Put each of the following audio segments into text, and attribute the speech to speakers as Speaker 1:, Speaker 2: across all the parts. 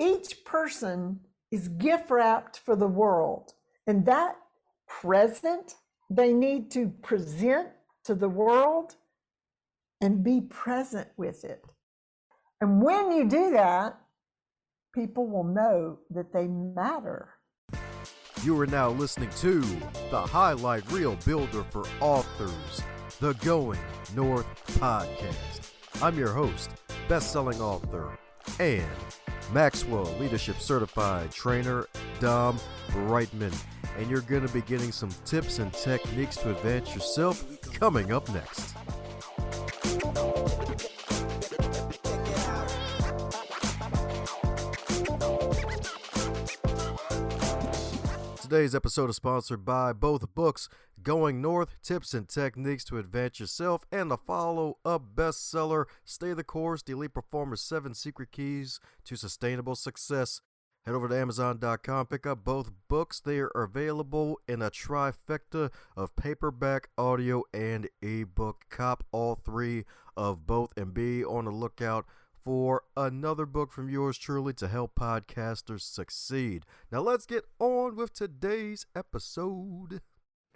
Speaker 1: Each person is gift wrapped for the world. And that present they need to present to the world and be present with it. And when you do that, people will know that they matter.
Speaker 2: You are now listening to the Highlight Reel Builder for Authors, the Going North podcast. I'm your host, best-selling author, and Maxwell Leadership Certified Trainer, DomBrightmon. And you're going to be getting some tips and techniques to advance yourself coming up next. Today's episode is sponsored by both books, Going North, Tips and Techniques to Advance Yourself, and the follow-up bestseller, Stay the Course, The Elite Performer's 7 Secret Keys to Sustainable Success. Head over to Amazon.com, pick up both books. They are available in a trifecta of paperback, audio, and ebook. Cop all three of both and be on the lookout for another book from yours truly to help podcasters succeed. Now let's get on with today's episode.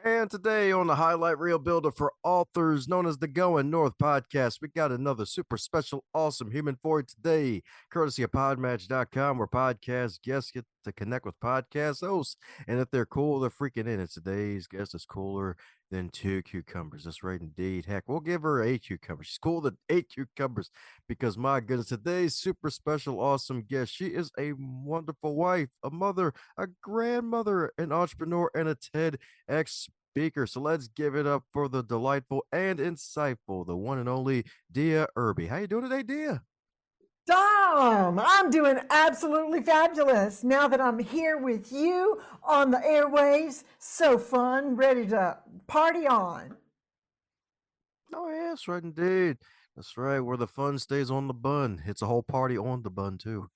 Speaker 2: And today on the Highlight Reel Builder for Authors, known as the Going North podcast, we got another super special, awesome human for you today, courtesy of podmatch.com, where podcast guests get to connect with podcast hosts. And if they're cool, they're freaking in. And today's guest is cooler than 2 cucumbers. That's right, indeed. Heck, we'll give her 8 cucumbers. She's cooler than 8 cucumbers because, my goodness, today's super special, awesome guest, she is a wonderful wife, a mother, a grandmother, an entrepreneur, and a TEDx speaker. So let's give it up for the delightful and insightful, the one and only Dea Irby. How you doing today, Dea?
Speaker 1: Dom, I'm doing absolutely fabulous now that I'm here with you on the airwaves. So fun, ready to party on.
Speaker 2: Oh, yeah, that's right, indeed. That's right, where the fun stays on the bun. It's a whole party on the bun, too.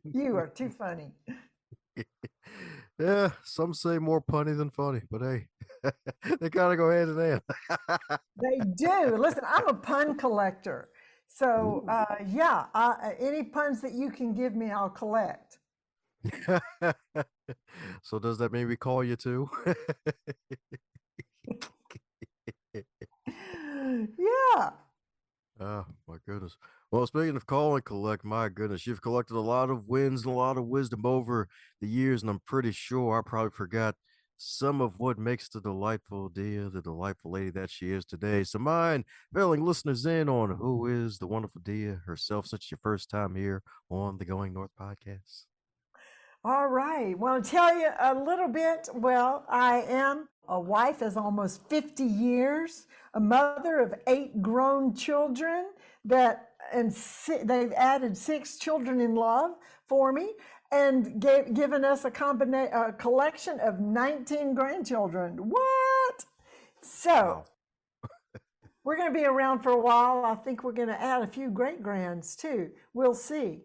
Speaker 1: You are too funny.
Speaker 2: Yeah, some say more punny than funny, but hey, they gotta go hand in hand.
Speaker 1: They do. Listen, I'm a pun collector. So, any puns that you can give me, I'll collect.
Speaker 2: So does that maybe call you too?
Speaker 1: Yeah.
Speaker 2: Oh, my goodness. Well, speaking of call and collect, my goodness, you've collected a lot of wins and a lot of wisdom over the years, and I'm pretty sure I probably forgot some of what makes the delightful Dea the delightful lady that she is today. So mind filling listeners in on who is the wonderful Dea herself, since your first time here on the Going North podcast.
Speaker 1: All right. Well, I'll tell you a little bit. Well, I am a wife of almost 50 years, a mother of 8 grown children they've added 6 children in love for me and given us a collection of 19 grandchildren. What? So we're going to be around for a while. I think we're going to add a few great grands too. We'll see.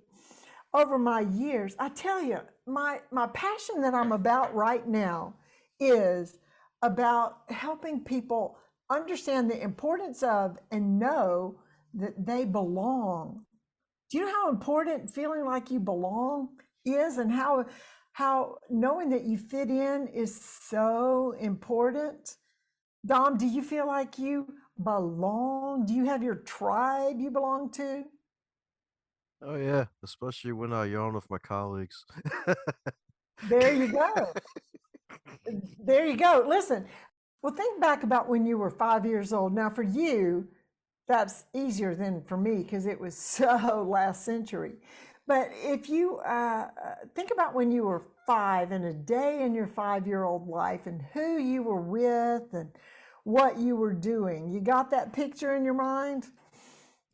Speaker 1: Over my years, I tell you, my passion that I'm about right now is about helping people understand the importance of and know that they belong. Do you know how important feeling like you belong is, and how knowing that you fit in is so important? Dom, do you feel like you belong? Do you have your tribe you belong to?
Speaker 2: Oh, yeah, especially when I yawn with my colleagues.
Speaker 1: There you go. There you go. Listen, well, think back about when you were 5 years old. Now, for you, that's easier than for me because it was so last century. But if you think about when you were 5 and a day in your 5-year-old life and who you were with and what you were doing, you got that picture in your mind?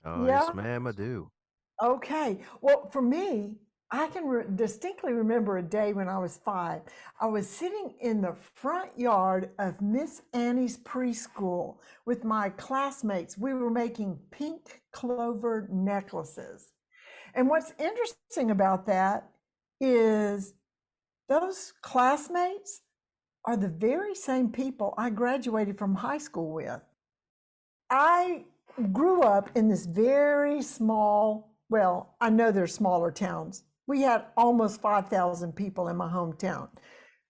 Speaker 2: Oh,
Speaker 1: Yeah?
Speaker 2: yes, ma'am, I do.
Speaker 1: Okay. Well, for me, I can distinctly remember a day when I was 5. I was sitting in the front yard of Miss Annie's preschool with my classmates. We were making pink clover necklaces. And what's interesting about that is those classmates are the very same people I graduated from high school with. I grew up in this very small, well, I know there's smaller towns. We had almost 5,000 people in my hometown.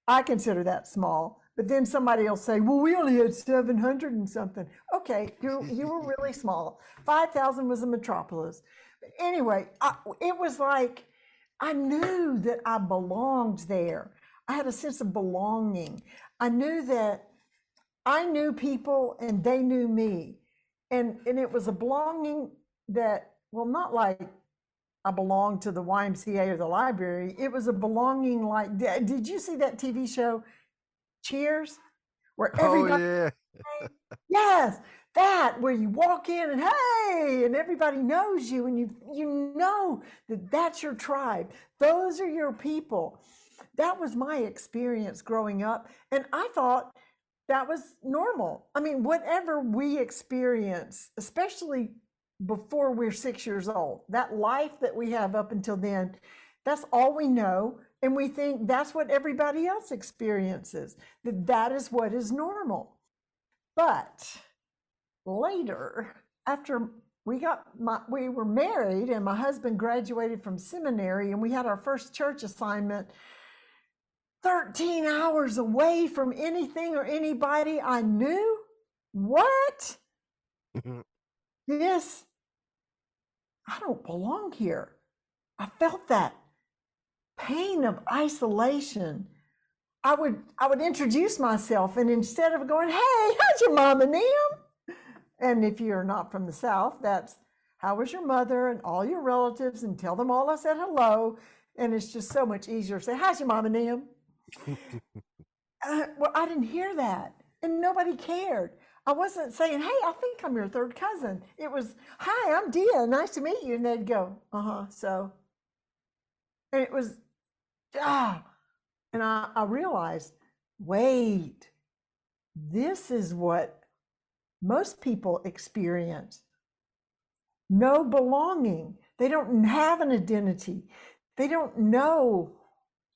Speaker 1: I consider that small. But then somebody will say, well, we only had 700 and something. Okay, you were really small. 5,000 was a metropolis. But anyway, it was like I knew that I belonged there. I had a sense of belonging. I knew that I knew people and they knew me. And it was a belonging that, well, not like I belonged to the YMCA or the library. It was a belonging like, did you see that TV show, Cheers? Where
Speaker 2: Oh
Speaker 1: everybody,
Speaker 2: yeah.
Speaker 1: yes, that, where you walk in and hey, and everybody knows you and you know that that's your tribe. Those are your people. That was my experience growing up. And I thought that was normal. I mean, whatever we experience, especially before we're 6 years old, that life that we have up until then, that's all we know. And we think that's what everybody else experiences, that is what is normal. But later, after we were married and my husband graduated from seminary and we had our first church assignment 13 hours away from anything or anybody I knew. What? This, I don't belong here. I felt that pain of isolation. I would introduce myself, and instead of going, hey, how's your mom and them? And if you're not from the South, that's how was your mother and all your relatives, and tell them all I said hello. And it's just so much easier to say, how's your mom and them? Well, I didn't hear that, and nobody cared. I wasn't saying, hey, I think I'm your third cousin. It was, hi, I'm Dea, nice to meet you. And they'd go, so. And it was, and I realized, wait, this is what most people experience. No belonging. They don't have an identity. They don't know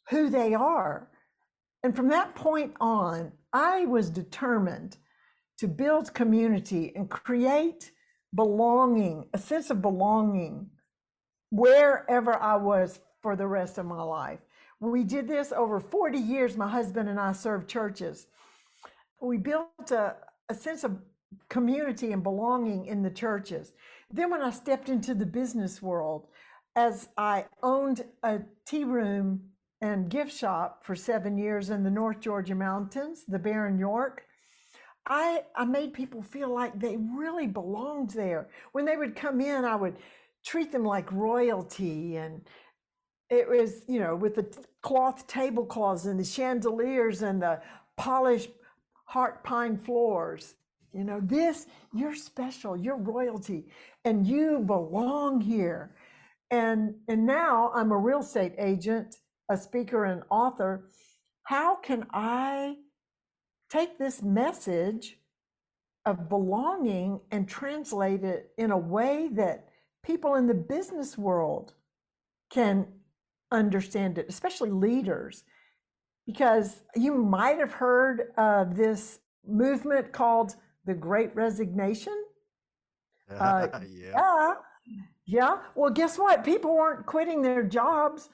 Speaker 1: who they are. And from that point on, I was determined to build community and create belonging, a sense of belonging, wherever I was for the rest of my life. We did this over 40 years. My husband and I served churches. We built a sense of community and belonging in the churches. Then when I stepped into the business world, as I owned a tea room and gift shop for 7 years in the North Georgia mountains, the Barren York, I made people feel like they really belonged there. When they would come in, I would treat them like royalty, and it was, with the cloth tablecloths and the chandeliers and the polished heart pine floors. You're special, you're royalty, and you belong here. And now I'm a real estate agent, a speaker and author. How can I take this message of belonging and translate it in a way that people in the business world can understand it, especially leaders? Because you might have heard of this movement called the Great Resignation. Yeah. Well, guess what? People weren't quitting their jobs.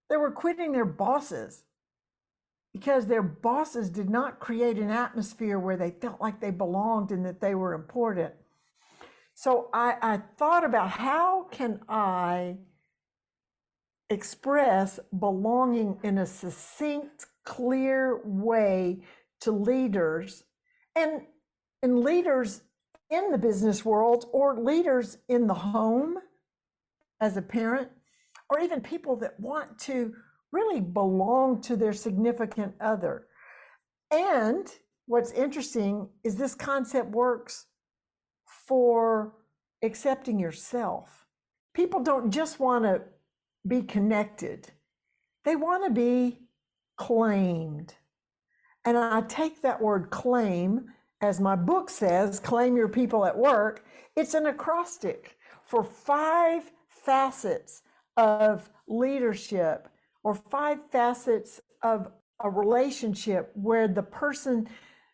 Speaker 1: They were quitting their bosses, because their bosses did not create an atmosphere where they felt like they belonged and that they were important. So I thought about, how can I express belonging in a succinct, clear way to leaders and leaders in the business world, or leaders in the home as a parent, or even people that want to really belong to their significant other. And what's interesting is this concept works for accepting yourself. People don't just want to be connected. They want to be claimed. And I take that word claim, as my book says, Claim Your People at Work. It's an acrostic for 5 facets of leadership, or 5 facets of a relationship where the person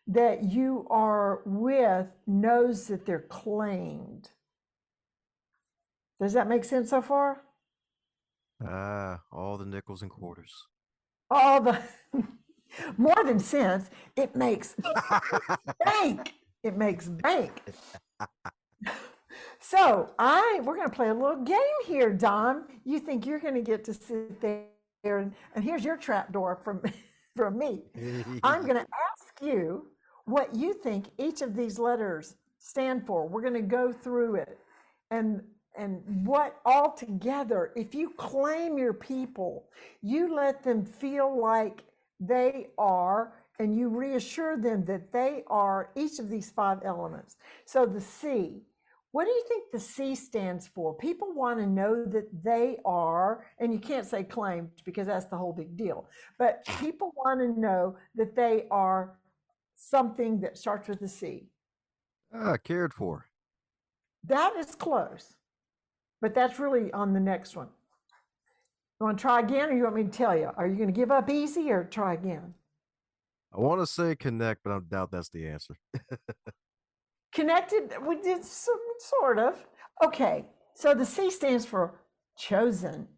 Speaker 1: that you are with knows that they're claimed. Does that make sense so far?
Speaker 2: All the nickels and quarters.
Speaker 1: All the more than sense, it makes bank. It makes bank. So we're going to play a little game here, Dom. You think you're going to get to sit there and here's your trap door from me. I'm going to ask you what you think each of these letters stand for. We're going to go through it and what altogether, if you claim your people, you let them feel like they are, and you reassure them that they are each of these 5 elements. So the C, what do you think the C stands for? People want to know that they are, and you can't say claimed because that's the whole big deal, but people want to know that they are something that starts with a C.
Speaker 2: Cared for.
Speaker 1: That is close, but that's really on the next one. You want to try again, or you want me to tell you? Are you going to give up easy or try again?
Speaker 2: I want to say connect, but I doubt that's the answer.
Speaker 1: Connected, we did some sort of. Okay, so the C stands for chosen.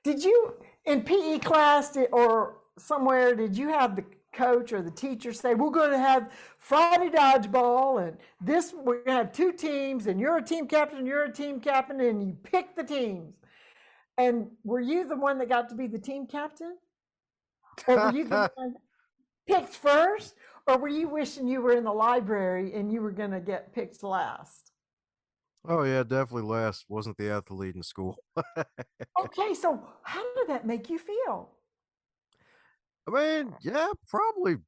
Speaker 1: Did you, in PE class or somewhere, did you have the coach or the teacher say, we're going to have Friday dodgeball, and this, we're going to have 2 teams, and you're a team captain, you're a team captain, and you pick the teams. And were you the one that got to be the team captain? Or were you the one picked first? Or were you wishing you were in the library and you were going to get picked last?
Speaker 2: Oh, yeah, definitely last. Wasn't the athlete in school.
Speaker 1: Okay, so how did that make you feel?
Speaker 2: I mean, yeah, probably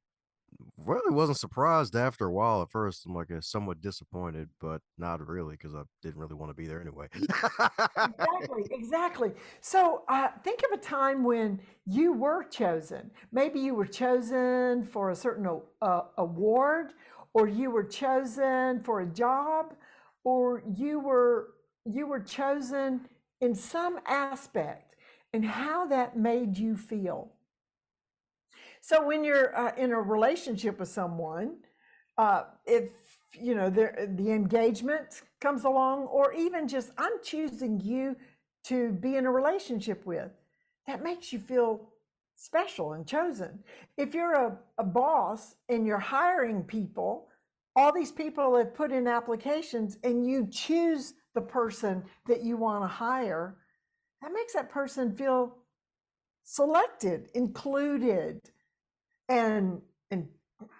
Speaker 2: really wasn't surprised after a while. At first, I'm like somewhat disappointed, but not really because I didn't really want to be there anyway.
Speaker 1: Exactly, exactly. So think of a time when you were chosen. Maybe you were chosen for a certain award, or you were chosen for a job, or you were chosen in some aspect, and how that made you feel. So when you're in a relationship with someone, if you know the engagement comes along, or even just I'm choosing you to be in a relationship with, that makes you feel special and chosen. If you're a boss and you're hiring people, all these people have put in applications and you choose the person that you want to hire, that makes that person feel selected, included, and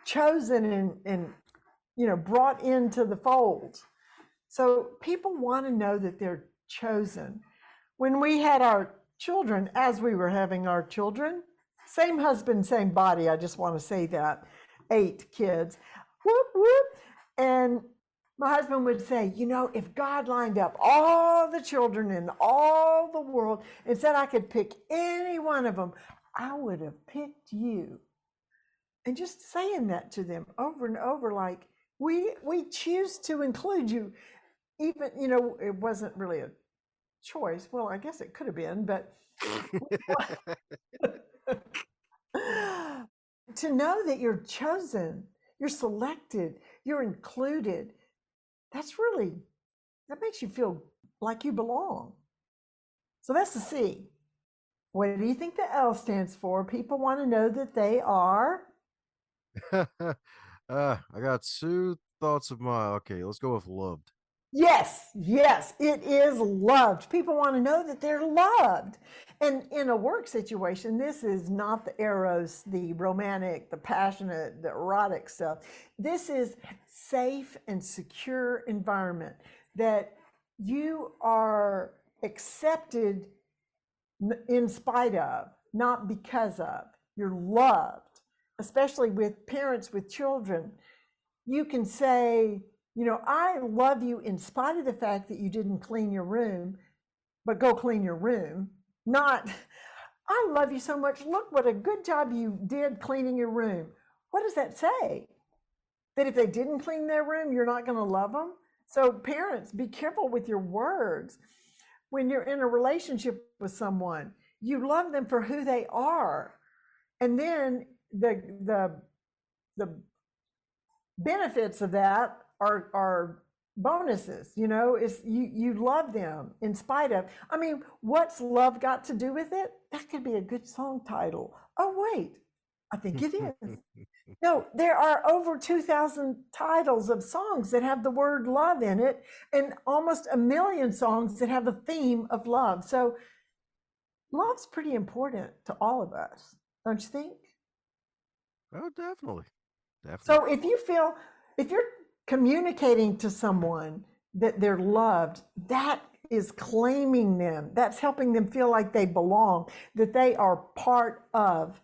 Speaker 1: chosen and brought into the fold. So people want to know that they're chosen. When we had our children, as we were having our children, same husband, same body, I just want to say that, 8 kids, whoop, whoop. And my husband would say, if God lined up all the children in all the world and said I could pick any one of them, I would have picked you. And just saying that to them over and over, like, we choose to include you. Even, it wasn't really a choice. Well, I guess it could have been, but to know that you're chosen, you're selected, you're included, that makes you feel like you belong. So that's the C. What do you think the L stands for? People want to know that they are.
Speaker 2: I got 2 thoughts of mine. Okay, let's go with loved.
Speaker 1: Yes, it is loved. People want to know that they're loved. And in a work situation, this is not the eros, the romantic, the passionate, the erotic stuff. This is safe and secure environment that you are accepted in spite of, not because of. You're loved, especially with parents with children. You can say, I love you in spite of the fact that you didn't clean your room, but go clean your room. Not, I love you so much. Look what a good job you did cleaning your room. What does that say? That if they didn't clean their room, you're not going to love them? So parents, be careful with your words. When you're in a relationship with someone, you love them for who they are. And then the the benefits of that are bonuses. It's you love them in spite of. I mean, what's love got to do with it? That could be a good song title. Oh wait, I think it is. No, there are over 2,000 titles of songs that have the word love in it, and almost 1 million songs that have a theme of love. So love's pretty important to all of us, don't you think?
Speaker 2: Oh, definitely.
Speaker 1: So if you're communicating to someone that they're loved, that is claiming them. That's helping them feel like they belong, that they are part of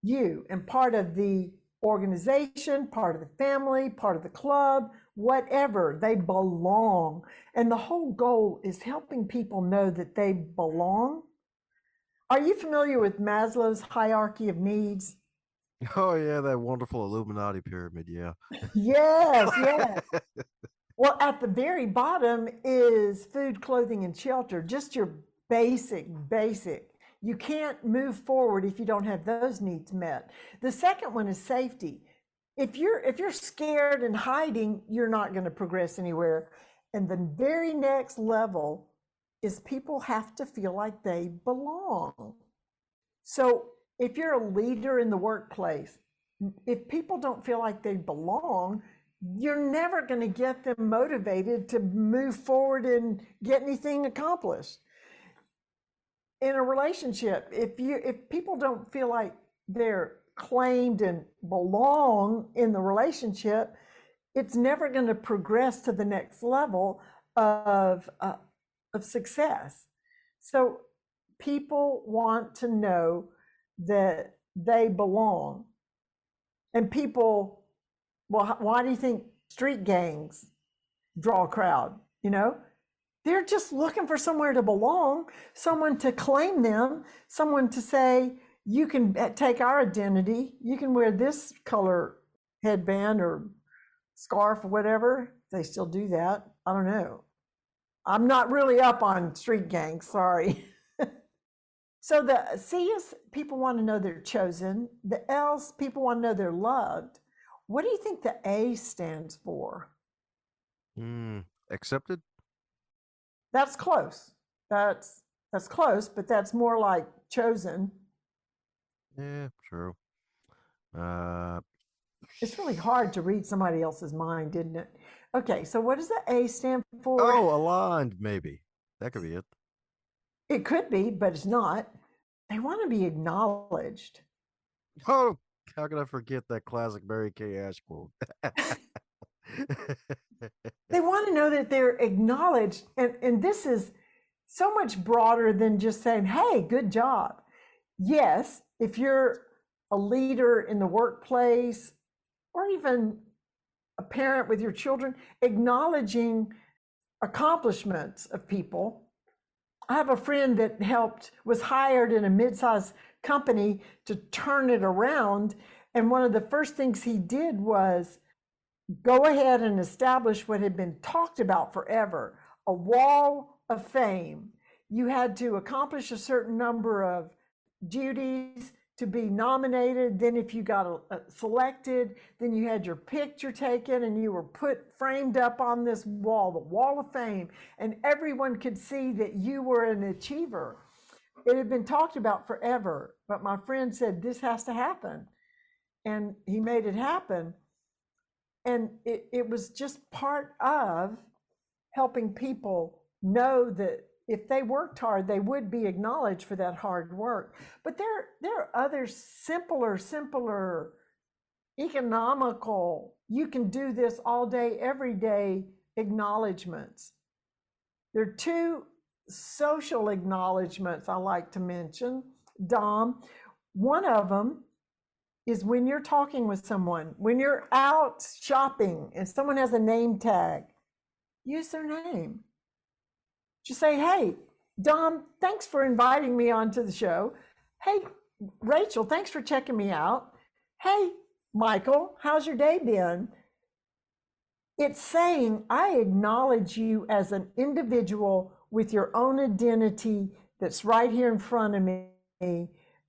Speaker 1: you and part of the organization, part of the family, part of the club, whatever. They belong. And the whole goal is helping people know that they belong. Are you familiar with Maslow's hierarchy of needs?
Speaker 2: Oh yeah, that wonderful Illuminati pyramid. Yeah.
Speaker 1: Yes, yes. Well, at the very bottom is food, clothing, and shelter, just your basic. You can't move forward if you don't have those needs met. The second one is safety. If you're scared and hiding, you're not going to progress anywhere. And the very next level is people have to feel like they belong. So if you're a leader in the workplace, if people don't feel like they belong, you're never going to get them motivated to move forward and get anything accomplished. In a relationship, if people don't feel like they're claimed and belong in the relationship, it's never going to progress to the next level of success. So people want to know that they belong. And people, well, why do you think street gangs draw a crowd? They're just looking for somewhere to belong, someone to claim them, someone to say, you can take our identity, you can wear this color headband or scarf or whatever. They still do that. I don't know. I'm not really up on street gangs, sorry. So the C is people want to know they're chosen. The L's people want to know they're loved. What do you think the A stands for?
Speaker 2: Accepted.
Speaker 1: That's close. That's close, but that's more like chosen.
Speaker 2: Yeah, true.
Speaker 1: It's really hard to read somebody else's mind, isn't it? Okay, so what does the A stand for?
Speaker 2: Oh, aligned, maybe. That could be it.
Speaker 1: It could be, but it's not. They want to be acknowledged.
Speaker 2: Oh, how could I forget that classic Mary Kay Ash quote?
Speaker 1: They want to know that they're acknowledged. And this is so much broader than just saying, hey, good job. Yes, if you're a leader in the workplace or even a parent with your children, acknowledging accomplishments of people. I have a friend that was hired in a mid-sized company to turn it around. And one of the first things he did was go ahead and establish what had been talked about forever, a wall of fame. You had to accomplish a certain number of duties to be nominated. Then if you got selected, then you had your picture taken and you were framed up on this wall, the wall of fame, and everyone could see that you were an achiever. It had been talked about forever, but my friend said, this has to happen. And he made it happen. And it was just part of helping people know that if they worked hard, they would be acknowledged for that hard work. But there are other simpler, economical, you can do this all day, every day acknowledgments. There are two social acknowledgments I like to mention, Dom. One of them is when you're talking with someone, when you're out shopping and someone has a name tag, use their name. Just say, hey, Dom, thanks for inviting me onto the show. Hey, Rachel, thanks for checking me out. Hey, Michael, how's your day been? It's saying, I acknowledge you as an individual with your own identity that's right here in front of me.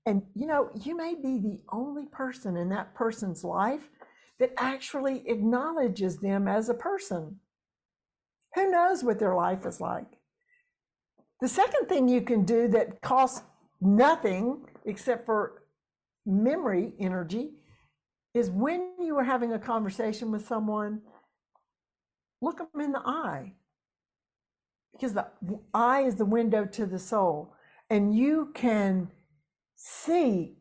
Speaker 1: And you may be the only person in that person's life, that actually acknowledges them as a person. Who knows what their life is like? The second thing you can do that costs nothing except for memory energy is when you are having a conversation with someone, look them in the eye. Because the eye is the window to the soul. And you can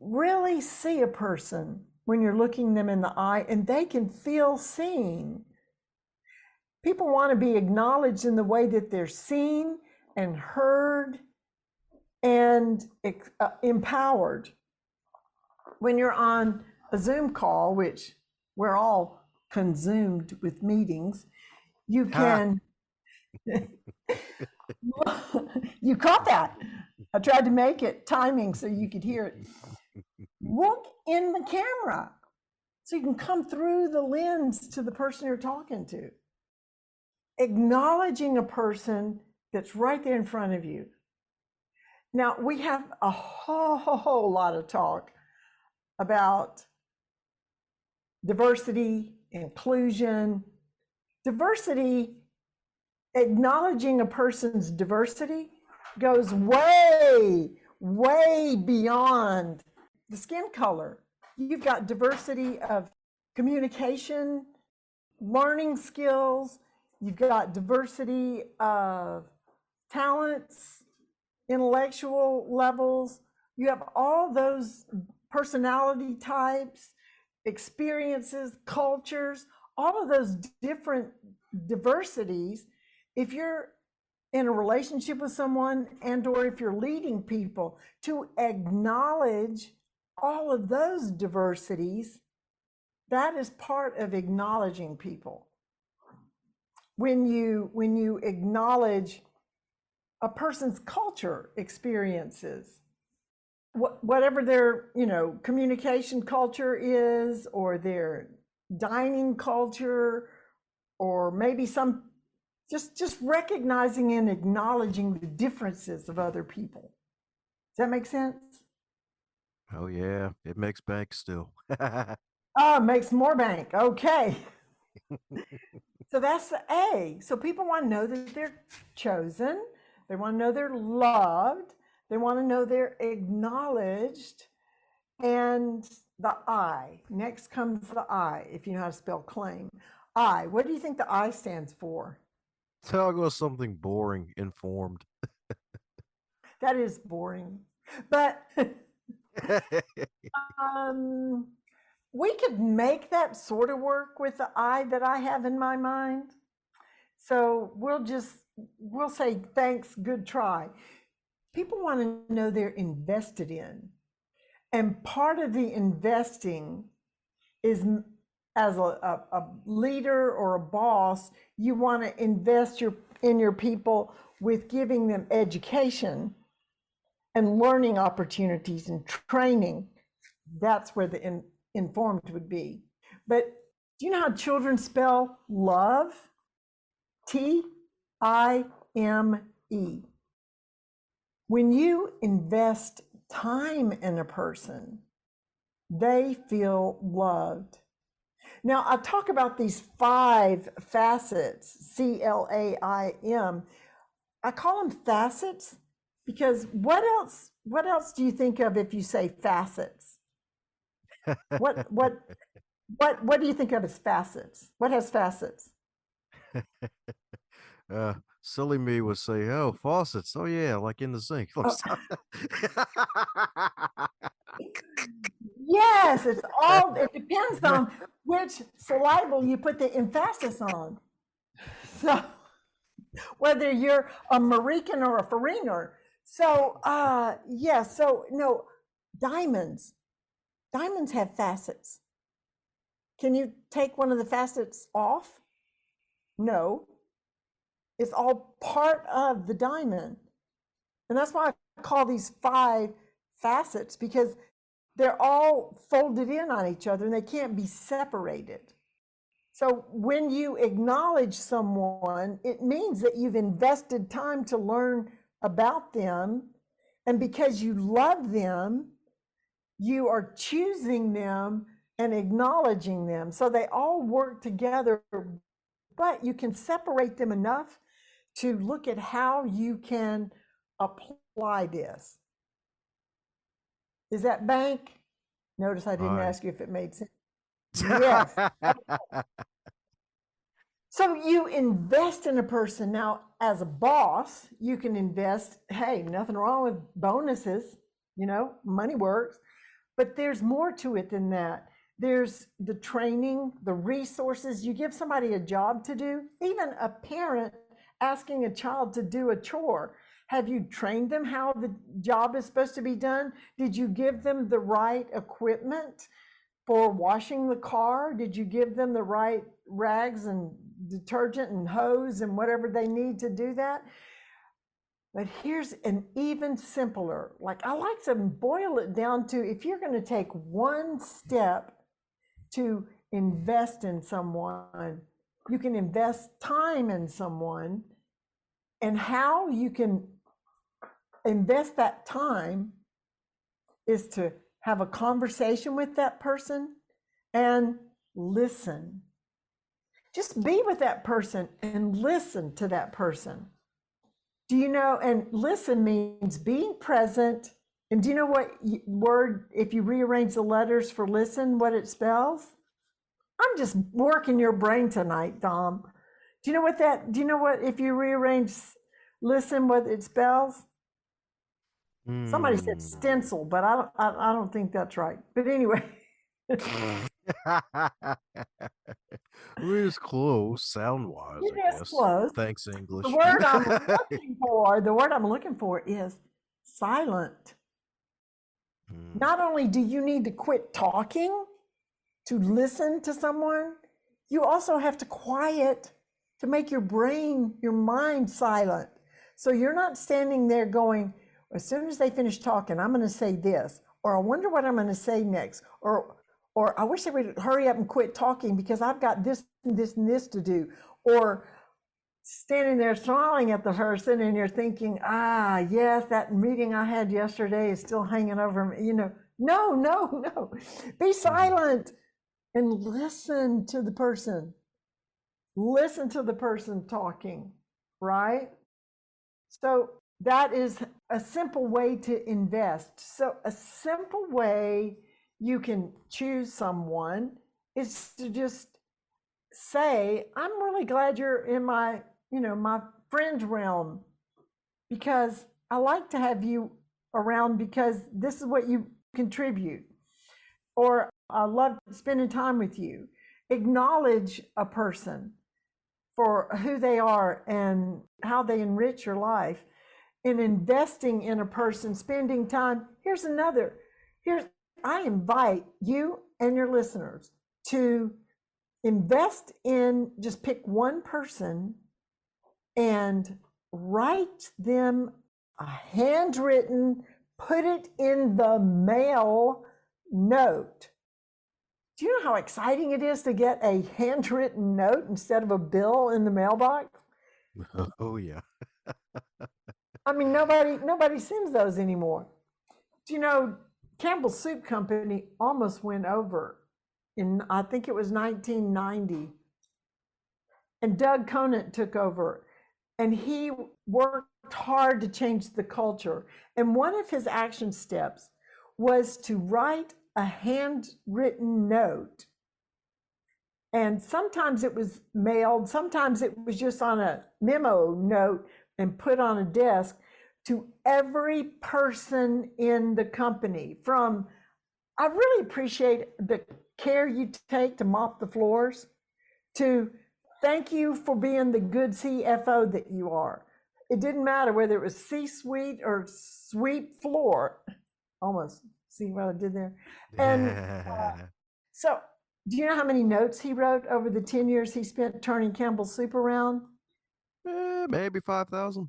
Speaker 1: really see a person when you're looking them in the eye, and they can feel seen. People want to be acknowledged in the way that they're seen and heard and empowered. When you're on a Zoom call, which we're all consumed with meetings, you can, you caught that. I tried to make it timing so you could hear it. Look in the camera so you can come through the lens to the person you're talking to. Acknowledging a person that's right there in front of you. Now, we have a whole lot of talk about diversity, inclusion. Diversity, acknowledging a person's diversity goes way, way beyond the skin color. You've got diversity of communication, learning skills. You've got diversity of talents, intellectual levels. You have all those personality types, experiences, cultures, all of those different diversities. If you're in a relationship with someone and or if you're leading people, to acknowledge all of those diversities, that is part of acknowledging people. When you acknowledge a person's culture experiences, whatever their communication culture is, or their dining culture, or maybe some just recognizing and acknowledging the differences of other people. Does that make sense?
Speaker 2: Oh yeah, it makes bank still.
Speaker 1: Oh, it makes more bank. Okay. So that's the A. So people want to know that they're chosen. They want to know they're loved. They want to know they're acknowledged. And the I. Next comes the I, if you know how to spell claim. I. What do you think the I stands for?
Speaker 2: I'll go something boring, informed.
Speaker 1: That is boring. But we could make that sort of work with the I that I have in my mind. So we'll say thanks, good try. People want to know they're invested in. And part of the investing is, as a leader or a boss, you want to invest in your people with giving them education and learning opportunities and training. That's where the informed would be. But do you know how children spell love? T-I-M-E. When you invest time in a person, they feel loved. Now, I talk about these 5 facets, C-L-A-I-M. I call them facets because what else do you think of if you say facets? What do you think of as facets? What has facets?
Speaker 2: Silly me would say, "Oh, faucets. Oh yeah, like in the sink."
Speaker 1: Yes, it depends on which syllable you put the emphasis on. So whether you're a Marican or a Fariner. So so no, diamonds have facets. Can you take one of the facets off? No. It's all part of the diamond. And that's why I call these 5 facets, because they're all folded in on each other and they can't be separated. So when you acknowledge someone, it means that you've invested time to learn about them. And because you love them, you are choosing them and acknowledging them. So they all work together, but you can separate them enough to look at how you can apply this. Is that bank? Notice I didn't ask you if it made sense. Yes. So you invest in a person. Now, as a boss, you can invest, hey, nothing wrong with bonuses, money works, but there's more to it than that. There's the training, the resources. You give somebody a job to do, even a parent asking a child to do a chore. Have you trained them how the job is supposed to be done? Did you give them the right equipment for washing the car? Did you give them the right rags and detergent and hose and whatever they need to do that? But here's an even simpler, I like to boil it down to, if you're going to take one step to invest in someone, you can invest time in someone, and how you can invest that time is to have a conversation with that person and listen. Just be with that person and listen to that person. Do you know, and listen means being present. And do you know what word, if you rearrange the letters for listen, what it spells? I'm just working your brain tonight, Dom. Do you know what, if you rearrange listen, what it spells? Somebody said stencil, but I don't think that's right. But anyway.
Speaker 2: We're just close sound-wise, I guess.
Speaker 1: Close.
Speaker 2: Thanks, English.
Speaker 1: The word I'm looking for is silent. Not only do you need to quit talking to listen to someone, you also have to quiet to make your brain, your mind silent. So you're not standing there going, as soon as they finish talking, I'm going to say this, or I wonder what I'm going to say next, or I wish they would hurry up and quit talking because I've got this and this and this to do, or standing there smiling at the person and you're thinking, yes, that meeting I had yesterday is still hanging over me. No. Be silent and listen to the person. Listen to the person talking, right? So that is a simple way to invest. So a simple way you can choose someone is to just say, I'm really glad you're in my friend realm, because I like to have you around because this is what you contribute. Or I love spending time with you. Acknowledge a person for who they are and how they enrich your life. In investing in a person, spending time. I invite you and your listeners to invest in, just pick one person and write them a handwritten, put it in the mail note. Do you know how exciting it is to get a handwritten note instead of a bill in the mailbox?
Speaker 2: Oh, yeah.
Speaker 1: I mean, nobody sends those anymore. Do you know, Campbell's Soup Company almost went over in, I think it was 1990. And Doug Conant took over. And he worked hard to change the culture. And one of his action steps was to write a handwritten note. And sometimes it was mailed, sometimes it was just on a memo note and put on a desk to every person in the company. I really appreciate the care you take to mop the floors, to thank you for being the good CFO that you are. It didn't matter whether it was C-suite or sweep floor. Almost, see what I did there? And so, do you know how many notes he wrote over the 10 years he spent turning Campbell's Soup around?
Speaker 2: Maybe 5,000.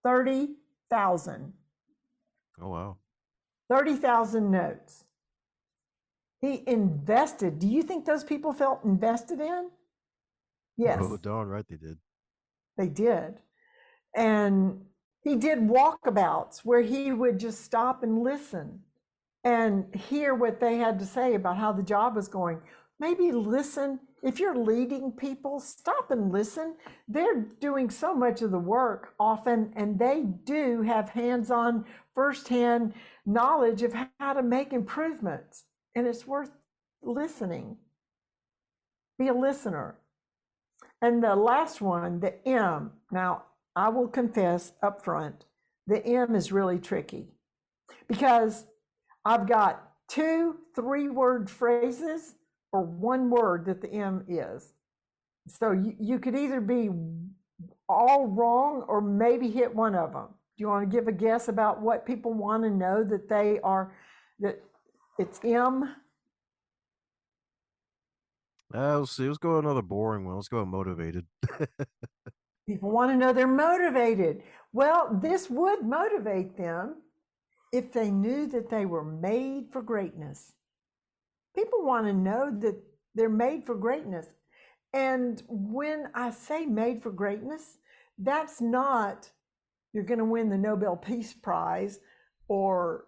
Speaker 1: 30,000.
Speaker 2: Oh, wow.
Speaker 1: 30,000 notes. He invested. Do you think those people felt invested in? Yes.
Speaker 2: Oh, darn right they did.
Speaker 1: They did. And he did walkabouts where he would just stop and listen. and hear what they had to say about how the job was going. Maybe listen. If you're leading people, stop and listen. They're doing so much of the work often, and they do have hands-on, firsthand knowledge of how to make improvements. And it's worth listening. Be a listener. And the last one, the M. Now, I will confess up front, the M is really tricky because I've got 2 3-word phrases or 1 word that the M is. So you could either be all wrong or maybe hit one of them. Do you want to give a guess about what people want to know that they are, that it's M?
Speaker 2: Let's see. Let's go another boring one. Let's go motivated.
Speaker 1: People want to know they're motivated. Well, this would motivate them if they knew that they were made for greatness. People want to know that they're made for greatness. And when I say made for greatness, that's not you're going to win the Nobel Peace Prize or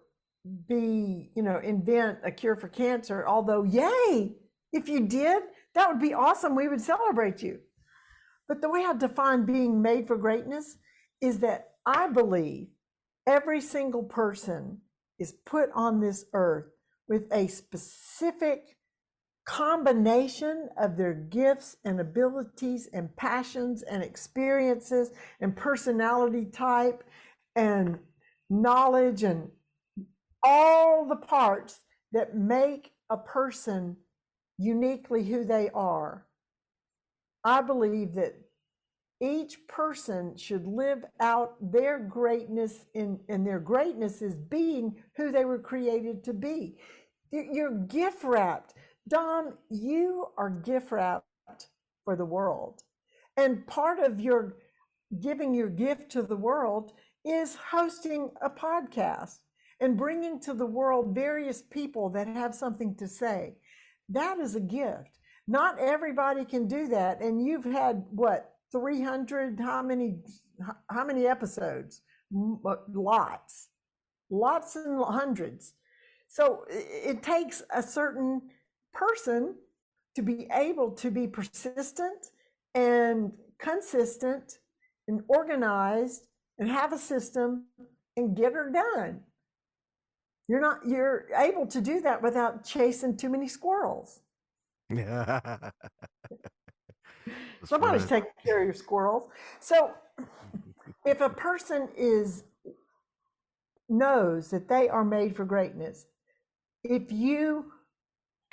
Speaker 1: invent a cure for cancer. Although, yay, if you did, that would be awesome. We would celebrate you. But the way I define being made for greatness is that I believe every single person is put on this earth with a specific combination of their gifts and abilities and passions and experiences and personality type and knowledge and all the parts that make a person uniquely who they are. I believe that each person should live out their greatness, and their greatness is being who they were created to be. You're gift wrapped. Dom, you are gift wrapped for the world. And part of your giving your gift to the world is hosting a podcast and bringing to the world various people that have something to say. That is a gift. Not everybody can do that. And you've had what, 300, how many episodes? Lots and hundreds. So it takes a certain person to be able to be persistent and consistent and organized and have a system and get her done. You're able to do that without chasing too many squirrels. Somebody's
Speaker 2: right.
Speaker 1: taking care of your squirrels. So if a person knows that they are made for greatness, if you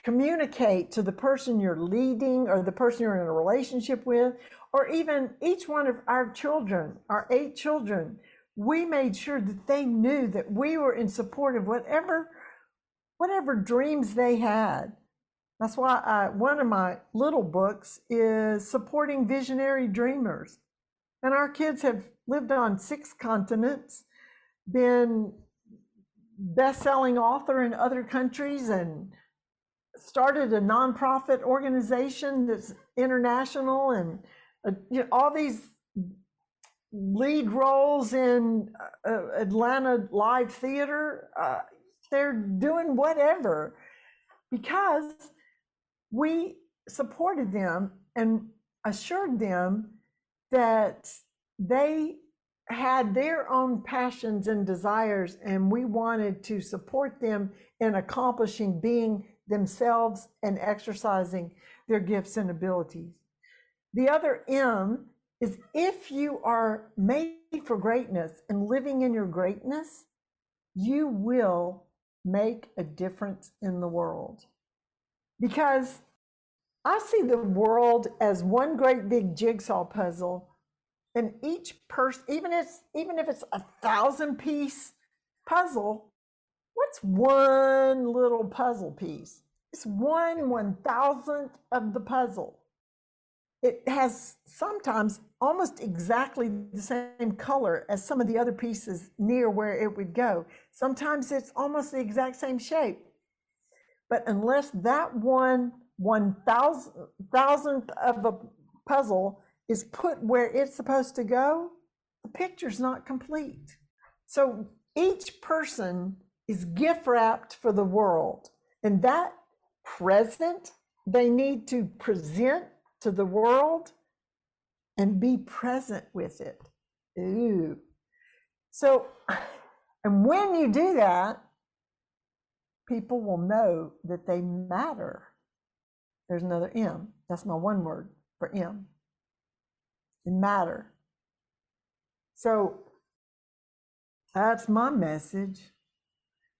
Speaker 1: communicate to the person you're leading or the person you're in a relationship with, or even each one of our children, our 8 children, we made sure that they knew that we were in support of whatever dreams they had. That's why one of my little books is Supporting Visionary Dreamers. And our kids have lived on 6 continents, been best-selling author in other countries, and started a nonprofit organization that's international, and all these lead roles in Atlanta Live Theater. They're doing whatever because we supported them and assured them that they had their own passions and desires, and we wanted to support them in accomplishing being themselves and exercising their gifts and abilities. The other M is if you are made for greatness and living in your greatness, you will make a difference in the world. Because I see the world as one great big jigsaw puzzle, and each person, even if it's 1,000-piece puzzle, what's one little puzzle piece? It's 1/1,000th of the puzzle. It has sometimes almost exactly the same color as some of the other pieces near where it would go. Sometimes it's almost the exact same shape. But unless that 1/1,000th of the puzzle is put where it's supposed to go, the picture's not complete. So each person is gift wrapped for the world. And that present they need to present to the world and be present with it. Ooh. So, and when you do that, people will know that they matter. There's another M. That's my one word for M. And matter. So that's my message.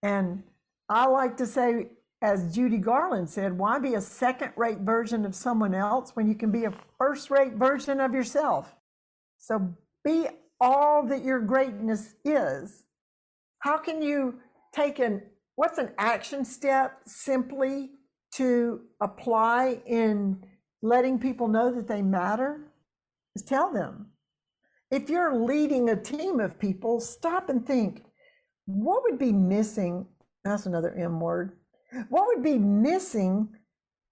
Speaker 1: And I like to say, as Judy Garland said, why be a second-rate version of someone else when you can be a first-rate version of yourself? So be all that your greatness is. How can you take what's an action step simply to apply in letting people know that they matter? Is tell them. If you're leading a team of people, stop and think, what would be missing? That's another M word. What would be missing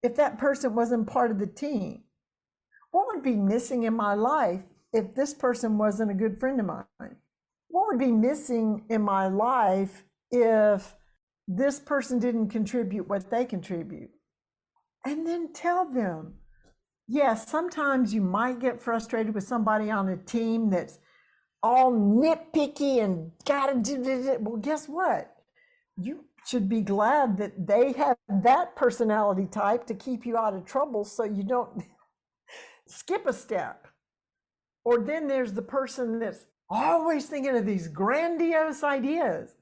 Speaker 1: if that person wasn't part of the team? What would be missing in my life if this person wasn't a good friend of mine? What would be missing in my life if this person didn't contribute what they contribute? And then tell them. Yes, sometimes you might get frustrated with somebody on a team that's all nitpicky and gotta do it. Well, guess what? You should be glad that they have that personality type to keep you out of trouble so you don't skip a step. Or then there's the person that's always thinking of these grandiose ideas.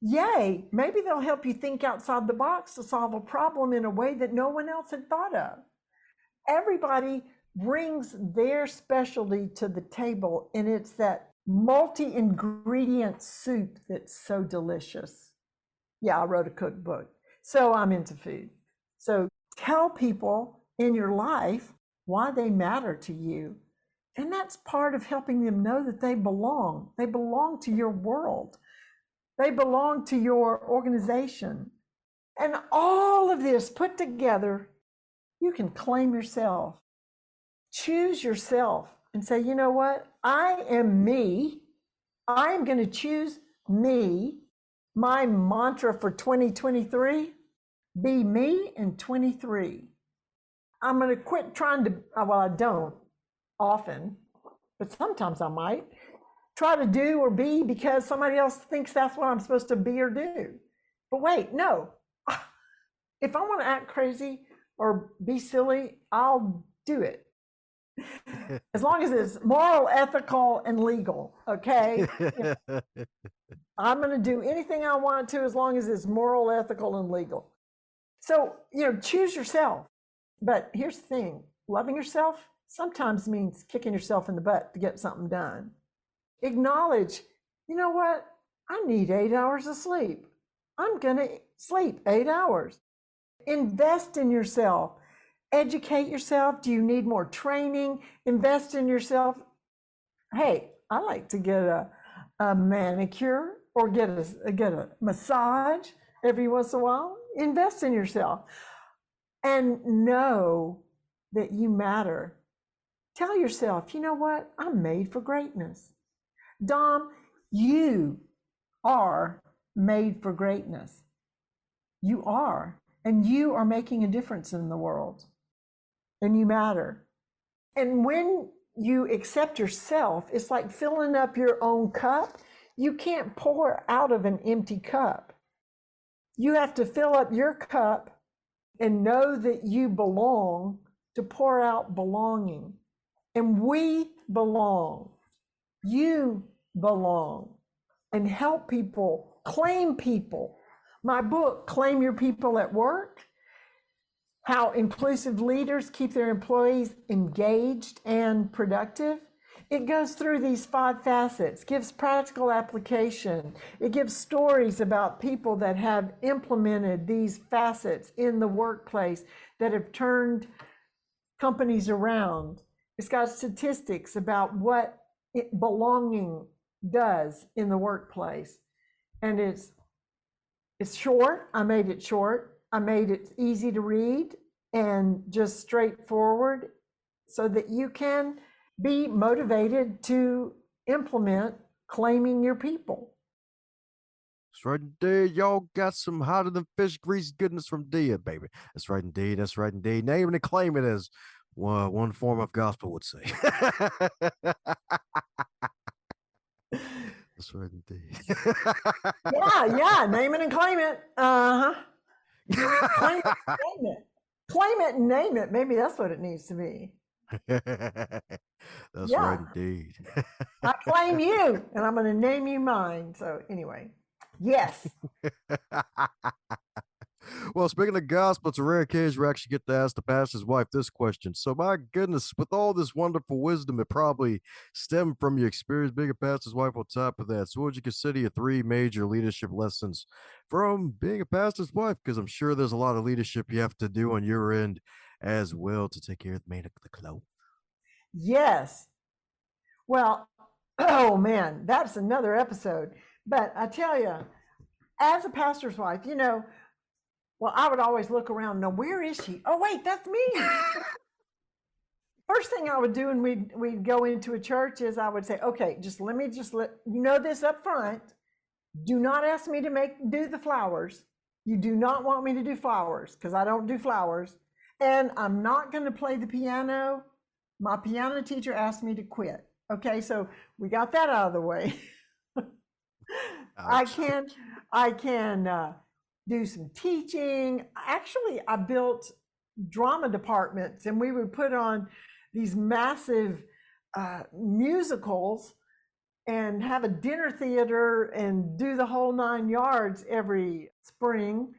Speaker 1: Yay, maybe they'll help you think outside the box to solve a problem in a way that no one else had thought of. Everybody brings their specialty to the table, and it's that multi-ingredient soup that's so delicious. Yeah, I wrote a cookbook, so I'm into food. So tell people in your life why they matter to you. And that's part of helping them know that they belong. They belong to your world. They belong to your organization. And all of this put together, you can claim yourself. Choose yourself and say, you know what? I am me. I'm going to choose me. My mantra for 2023, be me in 23. I'm going to quit trying to, well, I don't often, but sometimes I might try to do or be because somebody else thinks that's what I'm supposed to be or do. But wait, no. If I want to act crazy or be silly, I'll do it. As long as it's moral, ethical, and legal, okay? I'm going to do anything I want to as long as it's moral, ethical, and legal. So, choose yourself. But here's the thing, loving yourself sometimes means kicking yourself in the butt to get something done. Acknowledge, you know what? I need 8 hours of sleep. I'm going to sleep 8 hours. Invest in yourself. Educate yourself. Do you need more training? Invest in yourself. Hey, I like to get a manicure or get a massage every once in a while. Invest in yourself and know that you matter. Tell yourself, you know what? I'm made for greatness. Dom, you are made for greatness. You are, and you are making a difference in the world, and you matter. And when you accept yourself, it's like filling up your own cup. You can't pour out of an empty cup. You have to fill up your cup and know that you belong to pour out belonging. And we belong. You belong. And help people, claim people. My book, Claim Your People at Work, How Inclusive Leaders Keep Their Employees Engaged and Productive. It goes through these 5 facets, gives practical application. It gives stories about people that have implemented these facets in the workplace that have turned companies around. It's got statistics about what belonging does in the workplace. And it's short. I made it short. I made it easy to read and just straightforward so that you can be motivated to implement claiming your people.
Speaker 2: That's right indeed. Y'all got some hotter than fish grease goodness from Dea, baby. That's right indeed. That's right indeed. Name it and claim it, as one form of gospel would say. That's right indeed.
Speaker 1: Yeah, name it and claim it. Uh-huh. Claim it, name it. Claim it and name it. Maybe that's what it needs to be.
Speaker 2: That's right indeed.
Speaker 1: I claim you, and I'm going to name you mine. So anyway, yes.
Speaker 2: Well, speaking of gospel, it's a rare occasion we actually get to ask the pastor's wife this question. So, my goodness, with all this wonderful wisdom, it probably stemmed from your experience being a pastor's wife on top of that. So, what would you consider your three major leadership lessons from being a pastor's wife? Because I'm sure there's a lot of leadership you have to do on your end as well to take care of the man of the clothes.
Speaker 1: Yes. Well, oh man, that's another episode. But I tell you, as a pastor's wife, well, I would always look around. Now, where is she? Oh, wait, that's me. First thing I would do when we'd go into a church is I would say, okay, let you know this up front. Do not ask me to do the flowers. You do not want me to do flowers because I don't do flowers. And I'm not going to play the piano. My piano teacher asked me to quit. Okay, so we got that out of the way. I can do some teaching. Actually, I built drama departments, and we would put on these massive musicals and have a dinner theater and do the whole 9 yards every spring,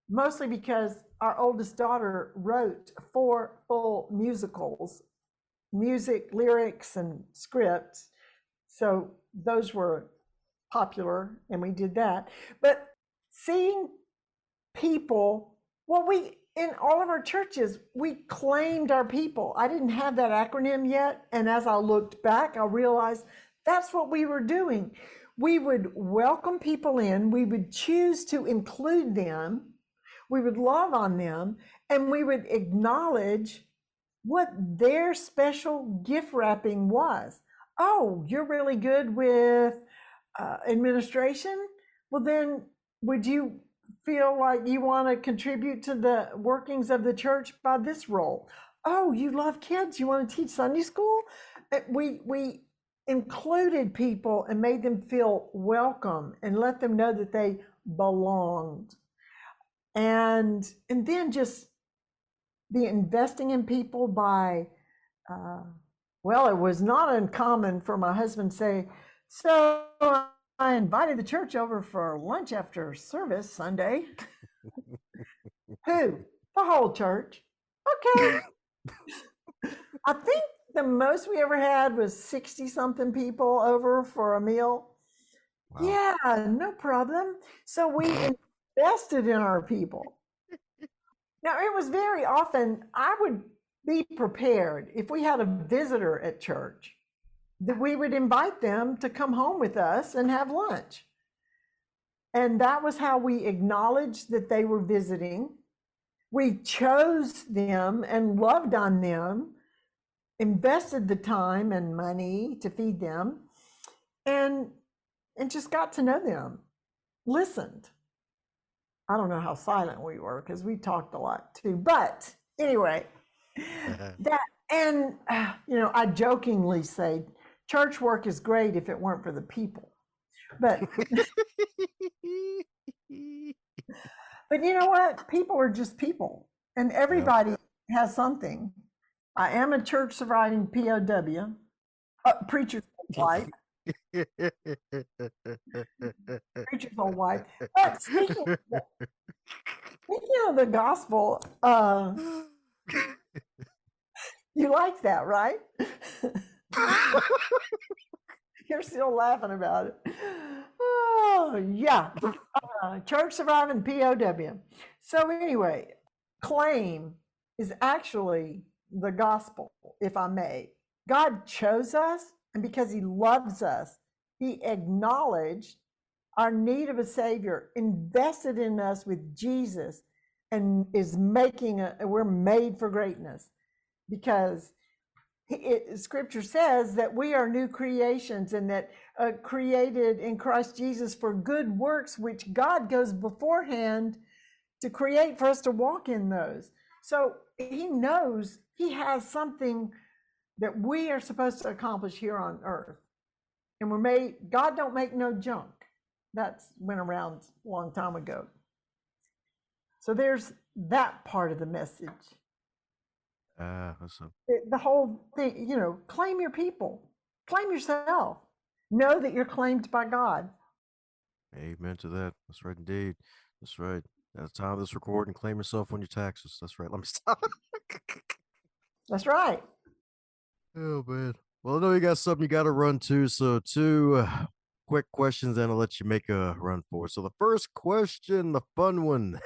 Speaker 1: mostly because our oldest daughter wrote 4 full musicals, music, lyrics, and scripts. So those were popular, and we did that. But seeing people, well, in all of our churches, we claimed our people. I didn't have that acronym yet. And as I looked back, I realized that's what we were doing. We would welcome people in. We would choose to include them. We would love on them. And we would acknowledge what their special gift wrapping was. Oh, you're really good with administration? Well, then would you feel like you want to contribute to the workings of the church by this role? Oh, you love kids. You want to teach Sunday school? We included people and made them feel welcome and let them know that they belonged. And then just the investing in people by, well, it was not uncommon for my husband to say, so I invited the church over for lunch after service Sunday. Who? The whole church. Okay. I think the most we ever had was 60-something people over for a meal. Wow. Yeah, no problem. So we invested in our people. Now, it was very often, I would be prepared if we had a visitor at church, that we would invite them to come home with us and have lunch. And that was how we acknowledged that they were visiting. We chose them and loved on them, invested the time and money to feed them, and just got to know them, listened. I don't know how silent we were because we talked a lot too. But anyway, I jokingly say, church work is great if it weren't for the people. But but you know what? People are just people, and everybody has something. I am a church surviving POW, preacher's wife. Preacher's old wife. But speaking of the gospel, you like that, right? You're still laughing about it. Oh, yeah. Church surviving POW. So anyway, claim is actually the gospel, if I may. God chose us, and because he loves us, he acknowledged our need of a savior, invested in us with Jesus, and is we're made for greatness, because Scripture says that we are new creations and that created in Christ Jesus for good works, which God goes beforehand to create for us to walk in those. So he knows he has something that we are supposed to accomplish here on earth. And God don't make no junk. That's went around a long time ago. So there's that part of the message. The whole thing, claim your people, claim yourself, know that you're claimed by God.
Speaker 2: Amen to that. That's right, indeed. That's right. At the time of this recording, claim yourself on your taxes. That's right. Let me stop.
Speaker 1: That's right.
Speaker 2: Oh, man. Well, I know you got something you got to run to. So, two quick questions, and I'll let you make a run for it. So, the first question, the fun one.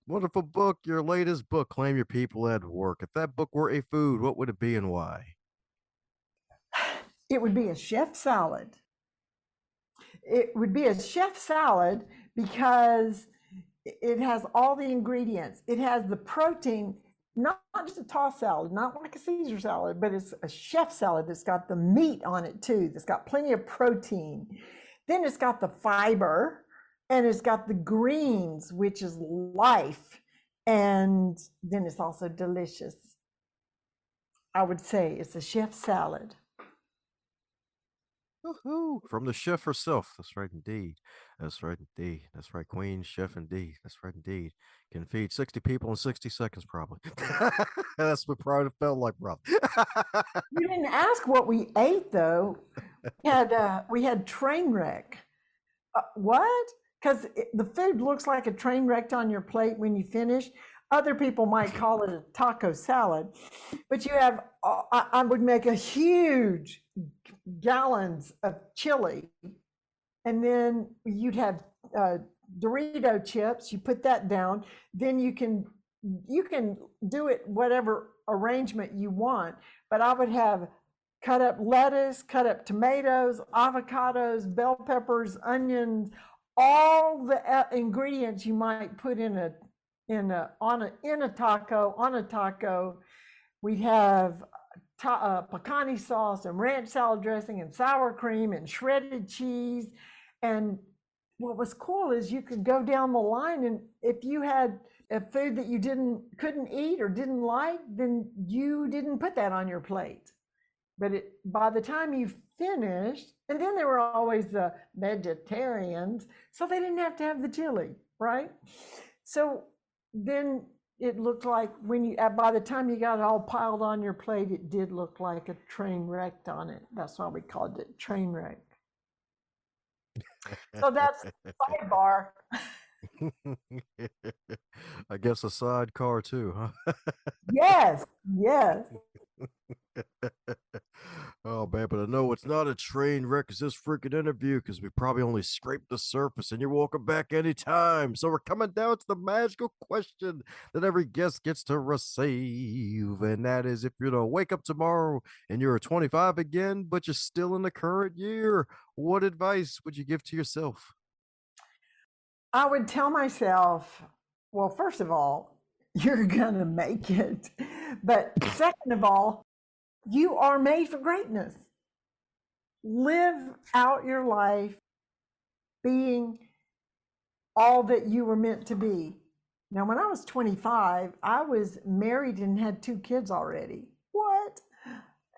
Speaker 2: Wonderful book, your latest book, Claim Your People at Work. If that book were a food, what would it be and why?
Speaker 1: It would be a chef salad. It would be a chef salad because it has all the ingredients. It has the protein, not just a tossed salad, not like a Caesar salad, but it's a chef salad that's got the meat on it too, that's got plenty of protein. Then it's got the fiber, and it's got the greens, which is life. And then it's also delicious. I would say it's a chef salad.
Speaker 2: Woohoo! From the chef herself. That's right, indeed. That's right, indeed. That's right, Queen Chef, indeed. That's right, indeed. Can feed 60 people in 60 seconds, probably. That's what probably felt like, probably.
Speaker 1: You didn't ask what we ate, though. We had train wreck. What? Because the food looks like a train wreck on your plate when you finish. Other people might call it a taco salad, but you have, I would make a huge gallons of chili, and then you'd have Dorito chips. You put that down, then you can do it whatever arrangement you want. But I would have cut up lettuce, cut up tomatoes, avocados, bell peppers, onions, all the ingredients you might put in a taco. We'd have picante sauce and ranch salad dressing and sour cream and shredded cheese. And what was cool is you could go down the line, and if you had a food that you couldn't eat or didn't like, then you didn't put that on your plate. But by the time you finished, and then there were always the vegetarians, so they didn't have to have the chili, right? So then it looked like by the time you got it all piled on your plate, it did look like a train wreck on it. That's why we called it train wreck. So that's sidebar.
Speaker 2: I guess a sidecar too, huh?
Speaker 1: Yes.
Speaker 2: Oh man, but I know it's not a train wreck. It's this freaking interview because we probably only scraped the surface, and you're welcome back anytime. So we're coming down to the magical question that every guest gets to receive, and that is, if you're to wake up tomorrow and you're 25 again, but you're still in the current year, what advice would you give to yourself?
Speaker 1: I would tell myself, well, first of all, you're gonna make it. But second of all, you are made for greatness. Live out your life being all that you were meant to be. Now, when I was 25, I was married and had 2 kids already. What?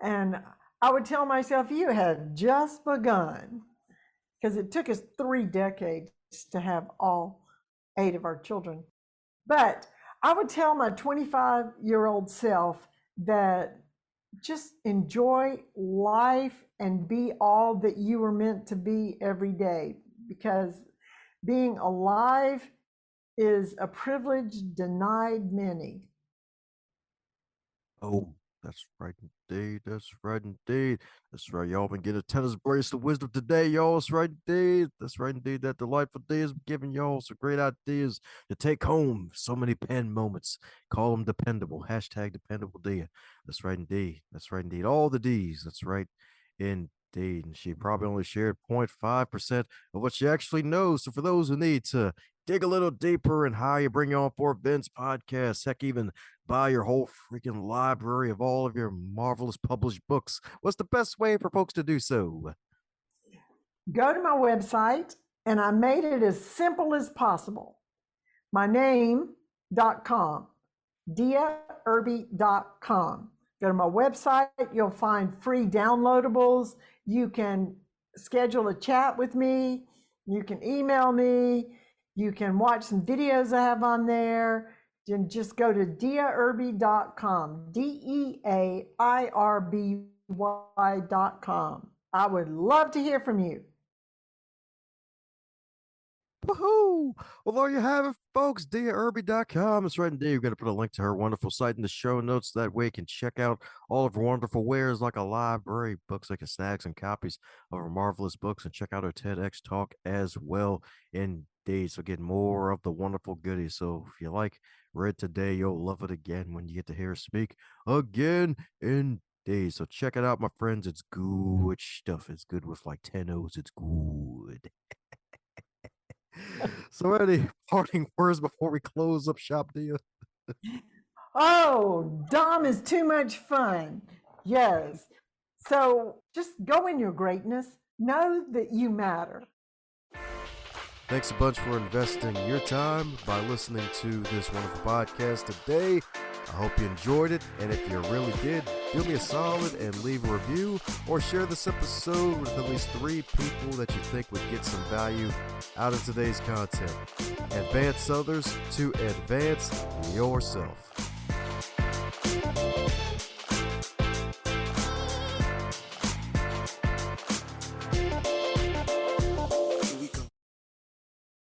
Speaker 1: And I would tell myself, you had just begun, because it took us 3 decades to have all 8 of our children. But I would tell my 25-year-old self that just enjoy life and be all that you were meant to be every day, because being alive is a privilege denied many.
Speaker 2: Oh, that's right indeed. That's right indeed. That's right. Y'all been getting a tennis bracelet of wisdom today, y'all. That's right indeed. That's right indeed. That delightful day is giving y'all some great ideas to take home. So many pen moments. Call them dependable. Hashtag dependable Dea. That's right indeed. That's right indeed. All the D's. That's right indeed. And she probably only shared 0.5% of what she actually knows. So for those who need to dig a little deeper and how you bring you on for events, podcasts, heck, even buy your whole freaking library of all of your marvelous published books, what's the best way for folks to do so?
Speaker 1: Go to my website, and I made it as simple as possible. My name.com, deairby.com. Go to my website, you'll find free downloadables. You can schedule a chat with me, you can email me, you can watch some videos I have on there. And just go to deairby.com, deairby.com. I would love to hear from you.
Speaker 2: Woohoo! Well, there you have it, folks. DeaIrby.com. It's right in there. You're going to put a link to her wonderful site in the show notes. That way you can check out all of her wonderful wares like a library, books like a snags and copies of her marvelous books, and check out her TEDx talk as well. Indeed. So get more of the wonderful goodies. So if you like Read Today, you'll love it again when you get to hear her speak again. Indeed. So check it out, my friends. It's good stuff. It's good with like 10 O's. It's good. So, any parting words before we close up shop, Dea?
Speaker 1: Oh, Dom is too much fun. Yes. So just go in your greatness. Know that you matter.
Speaker 2: Thanks a bunch for investing your time by listening to this wonderful podcast today. I hope you enjoyed it, and if you really did, do me a solid and leave a review or share this episode with at least 3 people that you think would get some value out of today's content. Advance others to advance yourself.